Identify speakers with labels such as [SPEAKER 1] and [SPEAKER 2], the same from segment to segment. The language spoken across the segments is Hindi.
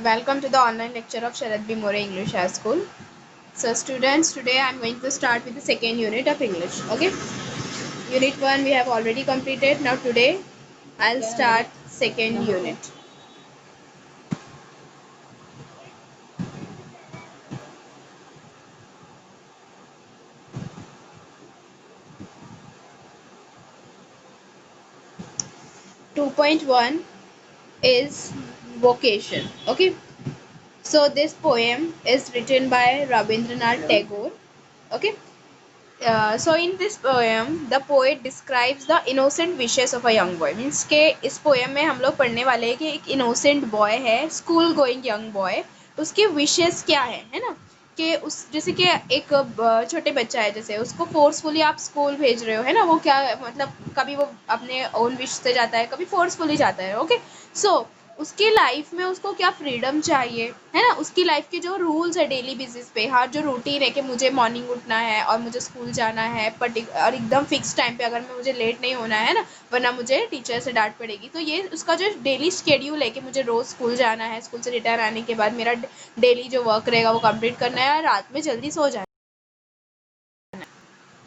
[SPEAKER 1] Welcome to the online lecture of Sharad B. More English High School. So students, today I am going to start with the second unit of English. Okay. Unit 1 we have already completed. Now today I'll start second unit. Two point one is vocation. Okay. So this poem is written by Rabindranath Tagore. Okay. So in this poem the poet describes the innocent wishes of a young boy. Means के इस पोएम में हम लोग पढ़ने वाले हैं कि एक इनोसेंट बॉय है, स्कूल गोइंग यंग बॉय, उसके विशेस क्या है ना, कि उस जैसे कि एक छोटे बच्चा है, जैसे उसको फोर्सफुली आप स्कूल भेज रहे हो, है ना, वो क्या मतलब कभी वो अपने ओन विश से जाता है, कभी फोर्सफुली जाता है। ओके, सो उसकी लाइफ में उसको क्या फ्रीडम चाहिए, है ना, उसकी लाइफ के जो रूल्स है डेली बेसिस पे, हर जो रूटीन है कि मुझे मॉर्निंग उठना है और मुझे स्कूल जाना है और एकदम फिक्स टाइम पे, अगर मैं मुझे लेट नहीं होना है ना, वरना मुझे टीचर से डांट पड़ेगी। तो ये उसका जो डेली शेड्यूल है कि मुझे रोज़ स्कूल जाना है, स्कूल से रिटर्न आने के बाद मेरा डेली जो वर्क रहेगा वो कंप्लीट करना है और रात में जल्दी सो जाना है।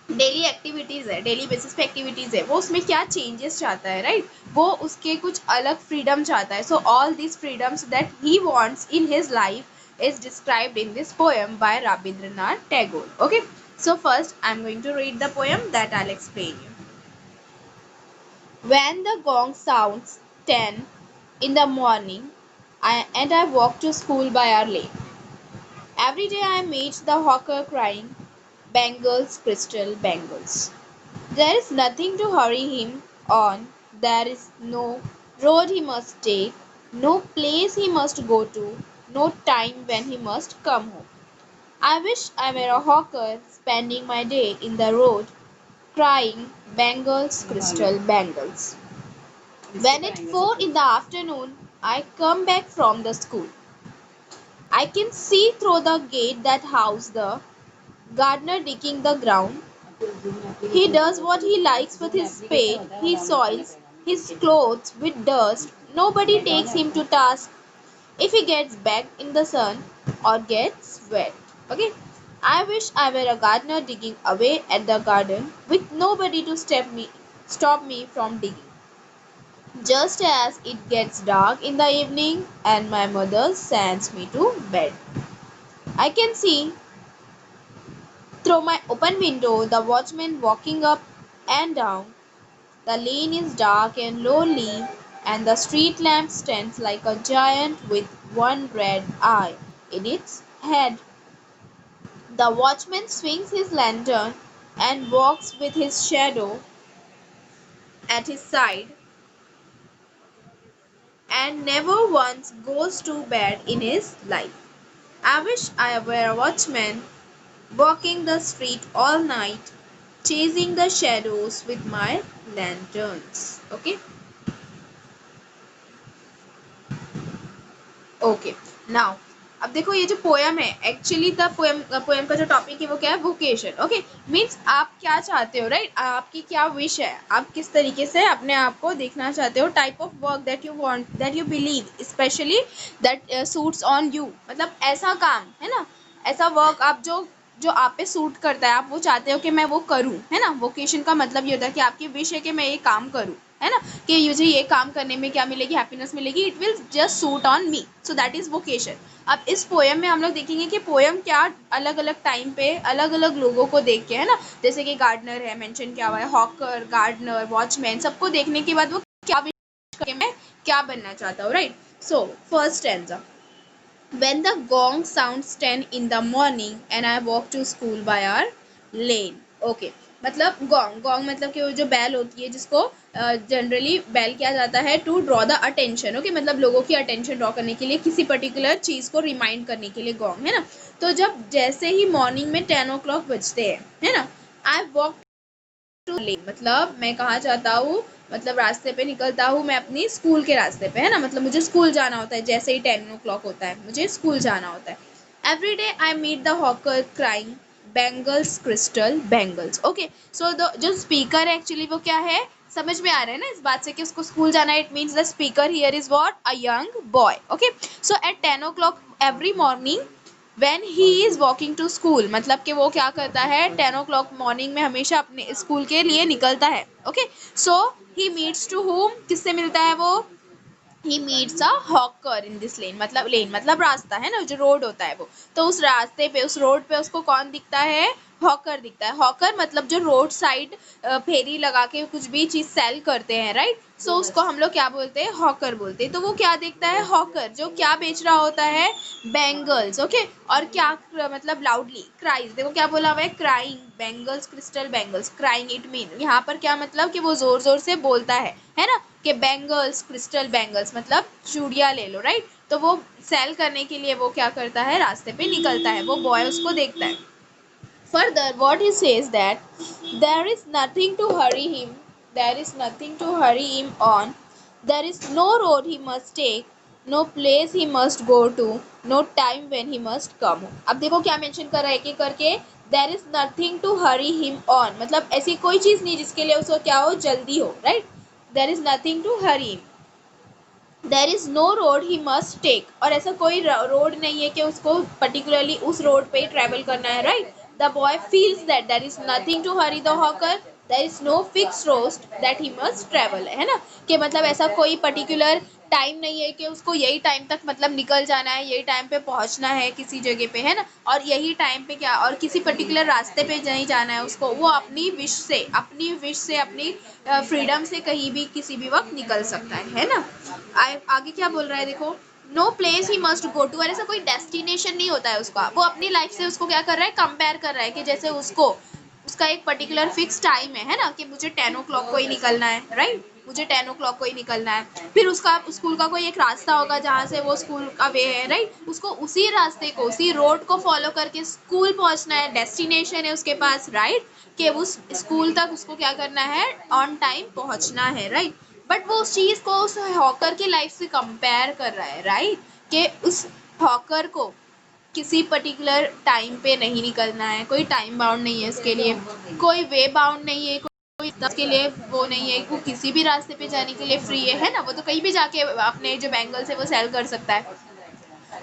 [SPEAKER 1] डेली एक्टिविटीज़ है, डेली बेसिस पे एक्टिविटीज़ है, वो उसमें क्या चेंजेस चाहता है, राइट, वो उसके कुछ अलग फ्रीडम चाहता है। So all this freedoms that he wants in his life is described in this poem by Rabindranath Tagore. Okay, so first I'm going to read the poem, that I'll explain you. When the gong sounds 10 in the morning, I walk to school by our lane. Every day I meet the hawker crying, "Bangles, crystal bangles." There is nothing to hurry him on, there is no road he must take, no place he must go to, no time when he must come home. I wish I were a hawker spending my day in the road, crying, "Bangles, crystal bangles." When at 4 in the afternoon I come back from the school, I can see through the gate that house the gardener digging the ground. He does what he likes with his spade, he soils his clothes with dust, nobody takes him to task if he gets back in the sun or gets wet. Okay? I wish I were a gardener digging away at the garden with nobody to stop me from digging. Just as it gets dark in the evening and my mother sends me to bed, I can see through my open window the watchman walking up and down. The lane is dark and lonely, and the street lamp stands like a giant with one red eye in its head. The watchman swings his lantern and walks with his shadow at his side, and never once goes to bed in his life. I wish I were a watchman, walking the street all night, chasing the shadows with my lanterns. Okay? Okay. Now, अब देखो ये जो पोयम है, एक्चुअली द पोयम का जो टॉपिक है वो क्या है, वोकेशन. ओके, मीन्स आप क्या चाहते हो, राइट, आपकी क्या विश है, आप किस तरीके से अपने आप को देखना चाहते हो, type of work that you want, that you believe specially that suits on you, मतलब ऐसा काम है ना, ऐसा वर्क आप जो आप पे सूट करता है, आप वो चाहते हो कि मैं वो करूँ, है ना. वोकेशन का मतलब ये होता है कि आपकी विश है कि मैं ये काम करूँ, है ना, कि मुझे ये काम करने में क्या मिलेगी, हैप्पीनेस मिलेगी, it will just suit on me, so that is vocation. अब इस पोएम में हम लोग देखेंगे कि पोएम क्या अलग अलग टाइम पे अलग अलग लोगों को देख के, है ना, जैसे कि गार्डनर है, मेंशन किया हुआ है, हॉकर, गार्डनर, वॉचमैन, सबको देखने के बाद वो क्या विश करके मैं क्या बनना चाहता हूँ, right. So first stanza. When the gong sounds 10 in the morning and I walk to school by our lane. Okay, मतलब गोंग मतलब कि वो जो बैल होती है जिसको जनरली बैल किया जाता है to draw the attention. Okay, मतलब लोगों की अटेंशन ड्रॉ करने के लिए, किसी पर्टिकुलर चीज़ को रिमाइंड करने के लिए गोंग, है ना. तो जब जैसे ही मॉर्निंग में 10 o'clock बजते हैं, है ना, आई वॉक टू लेन, मतलब मैं कहाँ जाता हूँ, मतलब रास्ते पे निकलता हूँ मैं अपनी स्कूल के रास्ते पे, है ना, मतलब मुझे स्कूल जाना होता है, जैसे ही 10 o'clock होता है मुझे स्कूल जाना होता है. Every day I meet the hawker crying, "Bangles, crystal bangles." Okay, so the जो स्पीकर है एक्चुअली वो क्या है, समझ में आ रहा है ना इस बात से कि उसको स्कूल जाना है. It means the speaker here is what, a young boy. Okay, so at 10 o'clock every morning when he is walking to school, मतलब कि वो क्या करता है 10 o'clock मॉर्निंग में हमेशा अपने स्कूल के लिए निकलता है. Okay, so he meets to whom, किससे मिलता है वो, he meets a hawker in this lane मतलब रास्ता है ना, जो रोड होता है वो. तो उस रास्ते पे, उस रोड पे उसको कौन दिखता है, हॉकर दिखता है. हॉकर मतलब जो रोड साइड फेरी लगा के कुछ भी चीज सेल करते हैं, राइट. सो उसको हम लोग क्या बोलते हैं, हॉकर बोलते हैं. तो वो क्या देखता है, हॉकर जो क्या बेच रहा होता है, बैंगल्स. ओके, और क्या मतलब लाउडली क्राइज, देखो क्या बोला हुआ है, crying bangles crystal bangles. Crying it mean यहाँ पर क्या मतलब कि वो जोर जोर से बोलता है ना, कि बैंगल्स क्रिस्टल बैंगल्स मतलब चूड़ियाँ ले लो, राइट. तो वो सेल करने के लिए वो क्या करता है, रास्ते पे निकलता है. वो बॉय उसको देखता है. Further, what he says that there is nothing to hurry him, there is nothing to hurry him on, there is no road he must take, no place he must go to, no time when he must come home. अब देखो क्या मेंशन कर रहा है एक एक करके. There is nothing to hurry him on, मतलब ऐसी कोई चीज नहीं जिसके लिए उसको क्या हो, जल्दी हो, right. There is nothing to hurry him, there is no road he must take, और ऐसा कोई रोड नहीं है कि उसको पर्टिकुलरली उस रोड पे ही ट्रेवल करना है, right. The boy feels that there is nothing to hurry the hawker, there is no fix road that he must travel, है ना. कि मतलब ऐसा कोई पर्टिकुलर टाइम नहीं है कि उसको यही टाइम तक मतलब निकल जाना है, यही टाइम पे पहुंचना है किसी जगह पे, है ना. और यही टाइम पे क्या, और किसी पर्टिकुलर रास्ते पे नहीं जाना है उसको, वो अपनी विश से, अपनी फ्रीडम से कहीं भी किसी भी वक्त निकल सकता है ना. आगे क्या बोल रहा है देखो, no place he must go to, और ऐसा कोई डेस्टिनेशन नहीं होता है उसका. वो अपनी लाइफ से उसको क्या कर रहा है, कंपेयर कर रहा है कि जैसे उसको उसका एक पर्टिकुलर फिक्स टाइम है ना, कि मुझे 10 o'clock को ही निकलना है, राइट. मुझे 10 o'clock को ही निकलना है. फिर उसका स्कूल का कोई एक रास्ता होगा जहाँ से वो स्कूल का वे है, राइट. उसको उसी रास्ते को, उसी रोड को फॉलो करके स्कूल पहुंचना है, डेस्टिनेशन है उसके पास, राइट. कि उस स्कूल तक उसको क्या करना है, ऑन टाइम पहुंचना है, राइट. बट वो उस चीज को उस हॉकर की लाइफ से कंपेयर कर रहा है, राइट. कि उस हॉकर को किसी पर्टिकुलर टाइम पे नहीं निकलना है, कोई टाइम बाउंड नहीं है उसके लिए, कोई वे बाउंड नहीं है, कोई उसके लिए वो नहीं है, वो किसी भी रास्ते पे जाने के लिए फ्री है ना. वो तो कहीं भी जाके अपने जो बैंगल्स है वो सेल कर सकता है.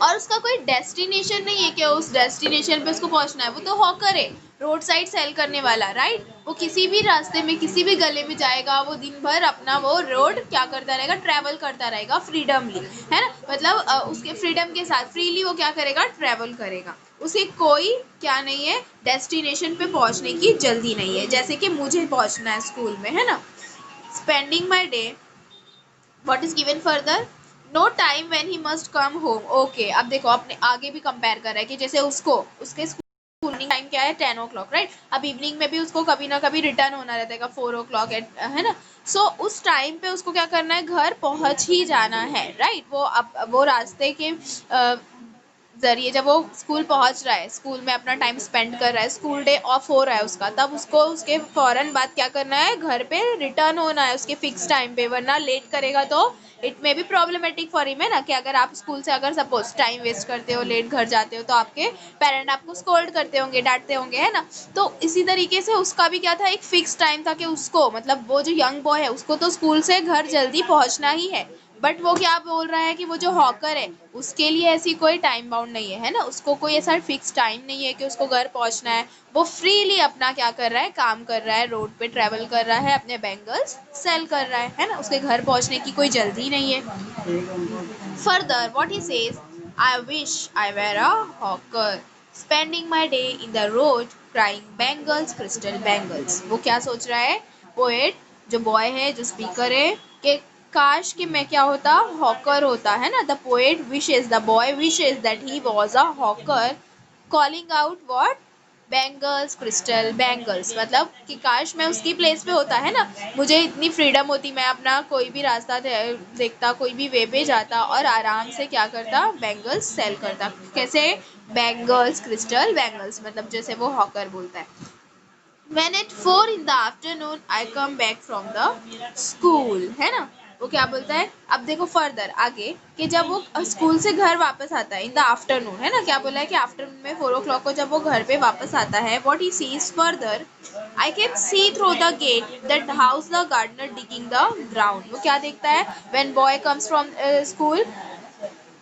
[SPEAKER 1] और उसका कोई डेस्टिनेशन नहीं है कि उस डेस्टिनेशन पे उसको पहुंचना है. वो तो हॉकर है, रोड साइड सेल करने वाला, राइट. वो किसी भी रास्ते में, किसी भी गले में जाएगा, वो दिन भर अपना वो रोड क्या करता रहेगा, ट्रैवल करता रहेगा फ्रीडमली, है ना. मतलब उसके फ्रीडम के साथ फ्रीली वो क्या करेगा, ट्रैवल करेगा. उसे कोई क्या नहीं है, डेस्टिनेशन पे पहुंचने की जल्दी नहीं है, जैसे कि मुझे पहुंचना है स्कूल में, है ना. Spending my day, what is given further, no time when he must come home. Okay, अब देखो अपने आगे भी कंपेयर कर रहा है कि जैसे उसको उसके स्कूल टाइम क्या है, 10 o'clock, राइट. अब इवनिंग में भी उसको कभी ना कभी रिटर्न होना रहता है 4 o'clock, है ना. सो उस टाइम पे उसको क्या करना है, घर पहुंच ही जाना है, राइट. वो अब वो रास्ते के जरिए जब वो स्कूल पहुंच रहा है, स्कूल में अपना टाइम स्पेंड कर रहा है, स्कूल डे ऑफ हो रहा है उसका, तब उसको उसके फौरन बाद क्या करना है, घर पे रिटर्न होना है उसके फिक्स टाइम पे. वरना लेट करेगा तो it may be problematic for him, है ना. कि अगर आप स्कूल से अगर सपोज टाइम वेस्ट करते हो, लेट घर जाते हो, तो आपके पेरेंट आपको स्कोल्ड करते होंगे, डांटते होंगे, है ना. तो इसी तरीके से उसका भी क्या था, एक फिक्स टाइम था कि उसको मतलब वो जो यंग बॉय है उसको तो स्कूल से घर जल्दी पहुंचना ही है. बट वो क्या बोल रहा है कि वो जो हॉकर है उसके लिए ऐसी कोई टाइम बाउंड नहीं है ना. उसको कोई ऐसा फिक्स टाइम नहीं है कि उसको घर पहुंचना है. वो फ्रीली अपना क्या कर रहा है, काम कर रहा है, रोड पे ट्रेवल कर रहा है, अपने बैंगल्स सेल कर रहा है ना. उसके घर पहुंचने की कोई जल्दी नहीं है. Further what he says, I wish I were a hawker spending my day in the road crying bangles crystal bangles. वो क्या सोच रहा है, पोएट जो बॉय है, जो स्पीकर है, कि काश कि मैं क्या होता, हॉकर होता, है ना. The poet wishes, the boy wishes that he was a hawker calling out what, bangles crystal bangles. मतलब कि काश मैं उसकी प्लेस पे होता, है ना. मुझे इतनी फ्रीडम होती, मैं अपना कोई भी रास्ता देखता, कोई भी वे पे जाता और आराम से क्या करता, बैंगल्स सेल करता. कैसे, बैंगल्स क्रिस्टल बैंगल्स, मतलब जैसे वो हॉकर बोलता है. When at 4 in the afternoon I come back from the school, है ना. वो क्या बोलता है, अब देखो फर्दर आगे, कि जब वो स्कूल से घर वापस आता है इन द आफ्टरनून, है ना, क्या बोला है कि आफ्टरनून में 4 o'clock को जब वो घर पे वापस आता है, what he sees further, I can see through the gate that house the gardener digging the ground. वो क्या देखता है, when boy comes from school,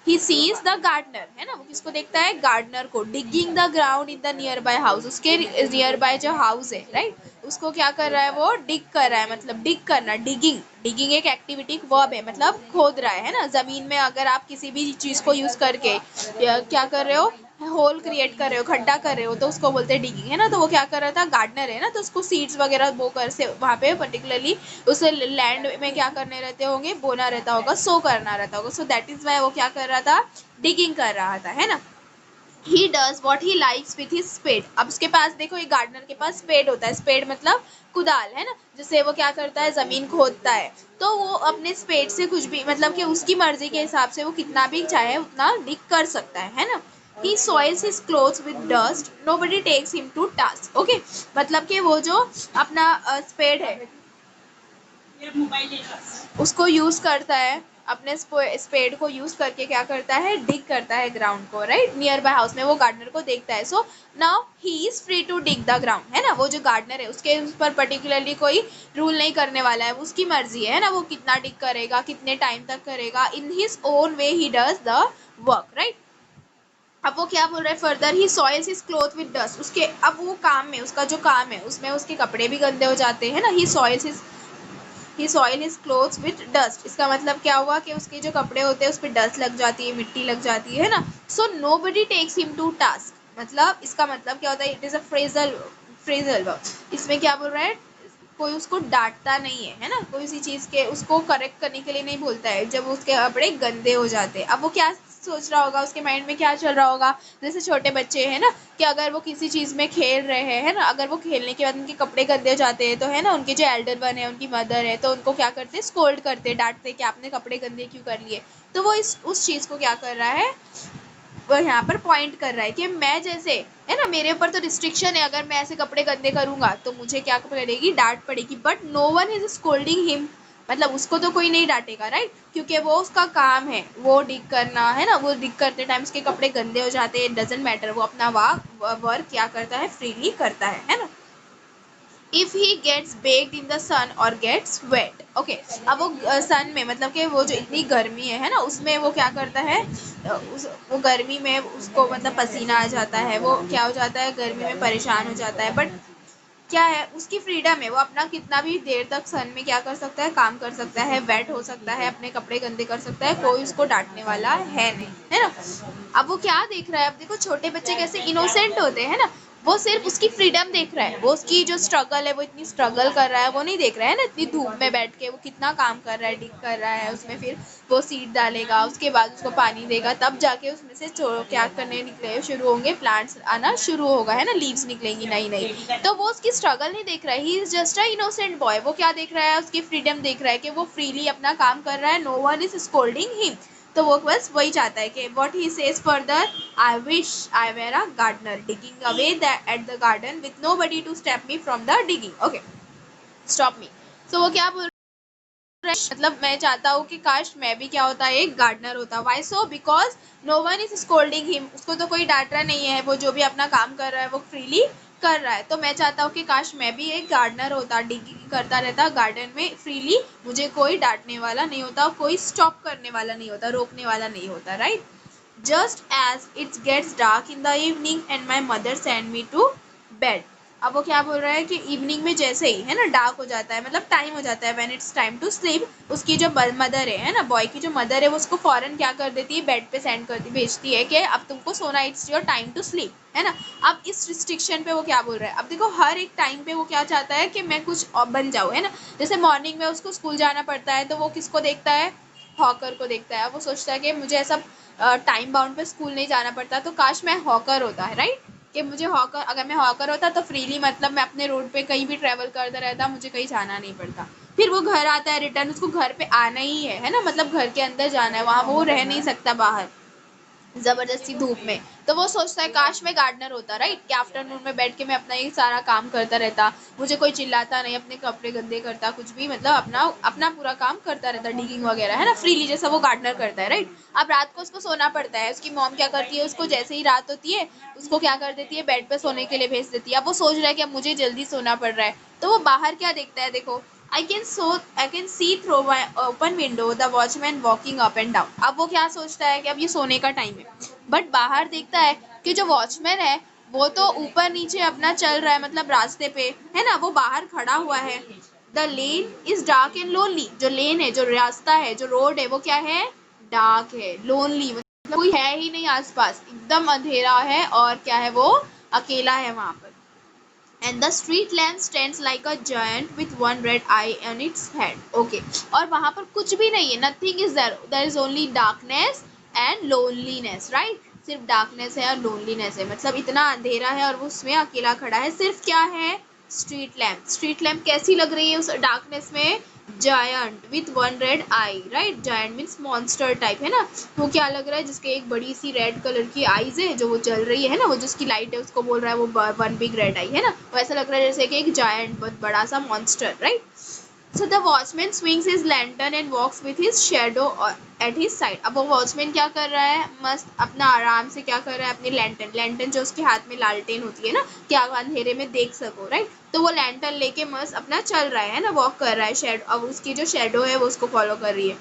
[SPEAKER 1] he sees the gardener, है ना, वो किसको देखता है, गार्डनर को, digging the ground in the nearby house, उसके नियर बाय जो हाउस है, राइट, उसको क्या कर रहा है, वो डिग कर रहा है, मतलब डिग करना, डिगिंग, डिगिंग एक एक्टिविटी वर्ब है, मतलब खोद रहा है ना, जमीन में अगर आप किसी भी चीज को यूज करके क्या कर रहे हो, होल क्रिएट कर रहे हो, खड्डा कर रहे हो, तो उसको बोलते हैं डिगिंग, है ना, तो वो क्या कर रहा था, गार्डनर है ना, तो उसको सीड्स वगैरह बो कर से वहाँ पे पर्टिकुलरली उस लैंड में क्या करने रहते होंगे, बोना रहता होगा, सो करना रहता होगा, सो दैट इज वाई वो क्या कर रहा था, डिगिंग कर रहा था, है ना। He does what he likes with his spade. अब उसके पास देखो, एक गार्डनर के पास स्पेड होता है, स्पेड मतलब कुदाल, है ना, जिससे वो क्या करता है, जमीन खोदता है, तो वो अपने स्पेड से कुछ भी, मतलब कि उसकी मर्जी के हिसाब से वो कितना भी चाहे उतना डिग कर सकता है ना। He soils his clothes with dust. Nobody takes him to task. Okay, मतलब कि वो जो अपना स्पेड है उसको यूज करता है, अपने स्पेड को यूज करके क्या करता है, डिग करता है ग्राउंड को, राइट, नियर बाय हाउस में वो गार्डनर को देखता है, so now he is free to dig the ground, है ना, वो जो गार्डनर है उसके ऊपर पर्टिकुलरली कोई रूल नहीं करने वाला है, उसकी मर्जी है ना, वो कितना डिग करेगा, कितने टाइम तक करेगा, in his own way he does the work, right. अब वो क्या बोल रहा है further, he soils his cloth with dust, उसके अब वो काम में, उसका जो काम है उसमें उसके कपड़े भी गंदे हो जाते हैं ना, he soil his clothes with dust, इसका मतलब क्या हुआ कि उसके जो कपड़े होते हैं उस पर डस्ट लग जाती है, मिट्टी लग जाती है ना, so nobody takes him to task, मतलब इसका मतलब क्या होता है, it is a phrasal verb, इसमें क्या बोल रहा है, कोई उसको डांटता नहीं है ना, कोई उसी चीज के उसको करेक्ट करने के लिए नहीं बोलता है जब उसके कपड़े गंदे हो जाते हैं। अब वो क्या सोच रहा होगा, उसके माइंड में क्या चल रहा होगा, जैसे छोटे बच्चे हैं ना, कि अगर वो किसी चीज में खेल रहे हैं, है ना, अगर वो खेलने के बाद उनके कपड़े गंदे हो जाते हैं, तो है ना, उनके जो एल्डर वन है, उनकी मदर है, तो उनको क्या करते हैं, स्कोल्ड करते हैं, डांटते हैं कि आपने कपड़े गंदे क्यों कर लिए, तो वो इस उस चीज को क्या कर रहा है, वो यहाँ पर पॉइंट कर रहा है कि मैं जैसे, है ना, मेरे ऊपर तो रिस्ट्रिक्शन है, अगर मैं ऐसे कपड़े गंदे करूंगा तो मुझे क्या पड़ेगी, डांट पड़ेगी, but no one is scolding him, मतलब उसको तो कोई नहीं डांटेगा, राइट, क्योंकि वो उसका काम है, वो डिग करना, है ना, वो डिग करते टाइम उसके कपड़े गंदे हो जाते हैं, डजेंट मैटर, वो अपना वर्क क्या करता है, फ्रीली करता है ना। If he gets baked in the sun और गेट्स वेट, ओके, अब वो सन में, मतलब कि वो जो इतनी गर्मी है ना, उसमें वो क्या करता है, वो गर्मी में उसको मतलब पसीना आ जाता है, वो क्या हो जाता है, गर्मी में परेशान हो जाता है, बट क्या है, उसकी फ्रीडम है, वो अपना कितना भी देर तक सन में क्या कर सकता है, काम कर सकता है, वेट हो सकता है, अपने कपड़े गंदे कर सकता है, कोई उसको डांटने वाला है नहीं, है ना। अब वो क्या देख रहा है, अब देखो छोटे बच्चे कैसे इनोसेंट होते हैं ना, वो सिर्फ उसकी फ्रीडम देख रहा है, वो उसकी जो स्ट्रगल है, वो इतनी स्ट्रगल कर रहा है, वो नहीं देख रहा है ना, इतनी धूप में बैठ के वो कितना काम कर रहा है, डिग कर रहा है उसमें, फिर वो सीड डालेगा, उसके बाद उसको पानी देगा, तब जाके उसमें से क्या करने निकले शुरू होंगे, प्लांट्स आना शुरू होगा, है ना, लीव्स निकलेंगी नई नई, तो वो उसकी स्ट्रगल नहीं देख रहा है, he is just a innocent boy, वो क्या देख रहा है, उसकी फ्रीडम देख रहा है कि वो फ्रीली अपना काम कर रहा है, no one is scolding him, तो वो बस वही चाहता है कि what he says further, I wish I were a gardener digging away at the garden with nobody to stop me from the digging, okay, stop me, so वो क्या बोल, मतलब मैं चाहता हूँ कि काश मैं भी क्या होता है, एक गार्डनर होता, why so, because no one is scolding him, उसको तो कोई डांट रहा नहीं है, वो जो भी अपना काम कर रहा है वो फ्रीली कर रहा है, तो मैं चाहता हूँ कि काश मैं भी एक गार्डनर होता, डिगिंग करता रहता गार्डन में फ्रीली, मुझे कोई डांटने वाला नहीं होता, कोई स्टॉप करने वाला नहीं होता, रोकने वाला नहीं होता, right. Just as it gets dark in the evening and my mother send me to bed, अब वो क्या बोल रहा है कि इवनिंग में जैसे ही, है ना, डार्क हो जाता है, मतलब टाइम हो जाता है, when it's time to sleep, उसकी जो मदर है ना, बॉय की जो मदर है, वो उसको फौरन क्या कर देती है, बेड पे सेंड कर भेजती है कि अब तुमको सोना, it's your time to sleep, है ना। अब इस रिस्ट्रिक्शन पे वो क्या बोल रहा है, अब देखो हर एक टाइम पे वो क्या चाहता है कि मैं कुछ और बन जाऊँ, है ना, जैसे मॉर्निंग में उसको स्कूल जाना पड़ता है, तो वो किसको देखता है, हॉकर को देखता है, वो सोचता है कि मुझे ऐसा टाइम बाउंड पे स्कूल नहीं जाना पड़ता, तो काश मैं हॉकर होता है, राइट, कि मुझे हॉकर, अगर मैं हॉकर होता तो फ्रीली, मतलब मैं अपने रोड पे कहीं भी ट्रेवल करता रहता, मुझे कहीं जाना नहीं पड़ता, फिर वो घर आता है रिटर्न, उसको घर पे आना ही है ना, मतलब घर के अंदर जाना है, वहाँ वो रह नहीं सकता बाहर, जबरदस्ती धूप में। तो वो सोचता है काश मैं गार्डनर होता, राइट, कि आफ्टरनून में बैठ के मैं अपना ये सारा काम करता रहता, मुझे कोई चिल्लाता नहीं, अपने कपड़े गंदे करता, कुछ भी मतलब अपना अपना पूरा काम करता रहता, डिगिंग वगैरह, है ना, फ्रीली, जैसा वो गार्डनर करता है, राइट। अब रात को उसको सोना पड़ता है, उसकी मॉम क्या करती है, उसको जैसे ही रात होती है उसको क्या कर देती है, बेड पे सोने के लिए भेज देती है। अब वो सोच रहा है कि अब मुझे जल्दी सोना पड़ रहा है, तो वो बाहर क्या देखता है, देखो, I can see through my open window the watchman walking up and down। अब वो क्या सोचता है कि अब ये सोने का टाइम है, बट बाहर देखता है कि जो वॉचमैन है वो तो ऊपर नीचे अपना चल रहा है, मतलब रास्ते पे, है ना, वो बाहर खड़ा हुआ है। The lane is dark and lonely. जो लेन है, जो रास्ता है, जो रोड है, वो क्या है, डार्क है, लोनली, मतलब कोई है ही नहीं आसपास, एकदम अंधेरा है, और क्या है, वो अकेला है वहां पर। And the street lamp stands like a giant with one red eye on its head। Okay, और वहां पर कुछ भी नहीं है, nothing is there, there is only darkness and loneliness, right। सिर्फ डार्कनेस है और लोनलीनेस है, मतलब इतना अंधेरा है और वो उसमें अकेला खड़ा है। सिर्फ क्या है, स्ट्रीट लैम्प। स्ट्रीट लैम्प कैसी लग रही है उस डार्कनेस में, giant with one red I, right, giant means monster type, है ना। वो क्या लग रहा है, जिसके एक बड़ी सी रेड कलर की आईज है, जो वो जल रही है ना, वो जिसकी लाइट है उसको बोल रहा है वो वन बिग रेड आई, है ना, वैसा लग रहा है जैसे कि एक जायंट, बहुत बड़ा सा monster, right. So the watchman swings his lantern and walks with his shadow at his side। अब वो वॉचमैन क्या कर रहा है, मस्त अपना आराम से क्या कर रहा है, अपनी लैंटर्न, लैंटर्न जो उसके हाथ में लालटेन होती है ना, कि आप अंधेरे में देख सको, राइट, तो वो लैंटर्न लेके मस्त अपना चल रहा है ना, वॉक कर रहा है, शेडो, अब उसकी जो शेडो है वो उसको फॉलो कर रही है।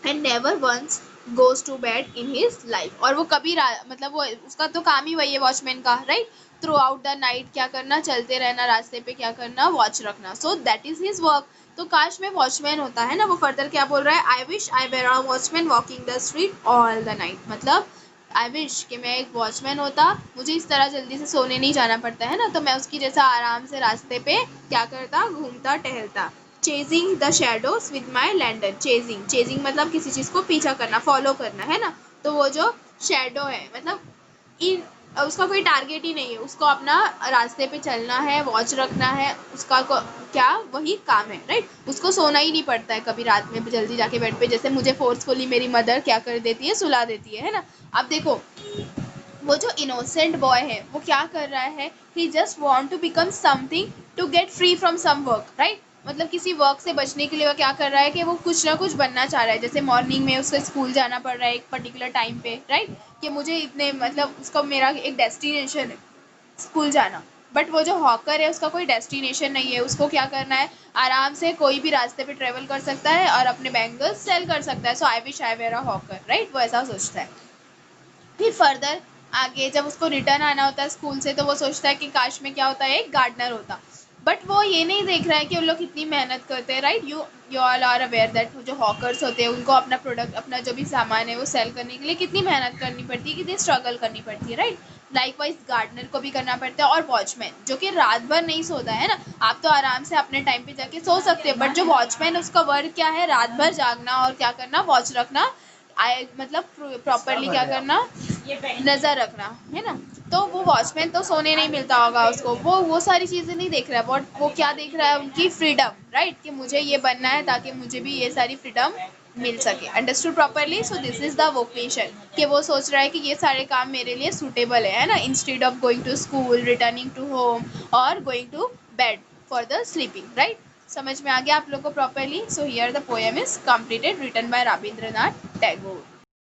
[SPEAKER 1] And never once goes to bed in his life. और वो कभी मतलब वो उसका तो काम ही वही है वॉचमैन का, right, through out the night क्या करना, चलते रहना रास्ते पे, क्या करना, वॉच रखना, सो दैट इज हिज वर्क। तो काश में वॉचमैन होता, है ना। वो फर्दर क्या बोल रहा है, I wish I were a watchman walking the street all the night, मतलब आई विश कि मैं एक वॉचमैन होता, मुझे इस तरह जल्दी से सोने नहीं जाना पड़ता, है ना, तो मैं उसकी जैसा आराम से रास्ते पे क्या करता, घूमता टहलता। Chasing the shadows with my lander. Chasing, chasing मतलब किसी चीज को पीछा करना, फॉलो करना, है ना। तो वो जो शेडो है, मतलब इन उसका कोई टारगेट ही नहीं है, उसको अपना रास्ते पे चलना है, वॉच रखना है, उसका क्या वही काम है, राइट। उसको सोना ही नहीं पड़ता है कभी रात में जल्दी जाके बेड पे, जैसे मुझे फोर्सफुली मेरी मदर क्या कर देती है, सुला देती है ना। अब देखो, वो जो इनोसेंट बॉय है वो क्या कर रहा है, he just want to become something to get free from some work, right. मतलब किसी वर्क से बचने के लिए वो क्या कर रहा है कि वो कुछ ना कुछ बनना चाह रहा है, जैसे मॉर्निंग में उसको स्कूल जाना पड़ रहा है एक पर्टिकुलर टाइम पे, राइट, कि मुझे इतने, मतलब उसका मेरा एक डेस्टिनेशन है स्कूल जाना। बट वो जो हॉकर है उसका कोई डेस्टिनेशन नहीं है, उसको क्या करना है, आराम से कोई भी रास्ते पे ट्रेवल कर सकता है और अपने बैंगल्स सेल कर सकता है। So I wish I were a hawker, right, वो ऐसा सोचता है। फिर फर्दर आगे जब उसको रिटर्न आना होता है स्कूल से, तो वो सोचता है कि काश में क्या होता है, एक गार्डनर होता। बट वो ये नहीं देख रहा है कि उन लोग कितनी मेहनत करते हैं, right. You all are aware that जो हॉकर्स होते हैं उनको अपना प्रोडक्ट, अपना जो भी सामान है वो सेल करने के लिए कितनी मेहनत करनी पड़ती है, कितनी स्ट्रगल करनी पड़ती है, राइट। लाइकवाइज गार्डनर को भी करना पड़ता है, और वॉचमैन जो कि रात भर नहीं सोता है ना। आप तो आराम से अपने टाइम पे जाके सो सकते हो, बट जो वॉचमैन उसका वर्क क्या है, रात भर जागना और क्या करना, वॉच रखना, मतलब प्रॉपरली क्या करना, नजर रखना, है ना। तो वो वॉचमैन तो सोने नहीं मिलता होगा उसको, वो सारी चीजें नहीं देख रहा है, बट वो क्या देख रहा है, उनकी फ्रीडम, राइट, कि मुझे ये बनना है ताकि मुझे भी ये सारी फ्रीडम मिल सके। Understood properly. So this is the vocation, कि वो सोच रहा है कि ये सारे काम मेरे लिए सूटेबल है ना, instead of going to school, returning to home और going to bed for the sleeping, right. समझ में आ गया आप लोग को properly. So here the poem is completed, written by Rabindranath Tagore.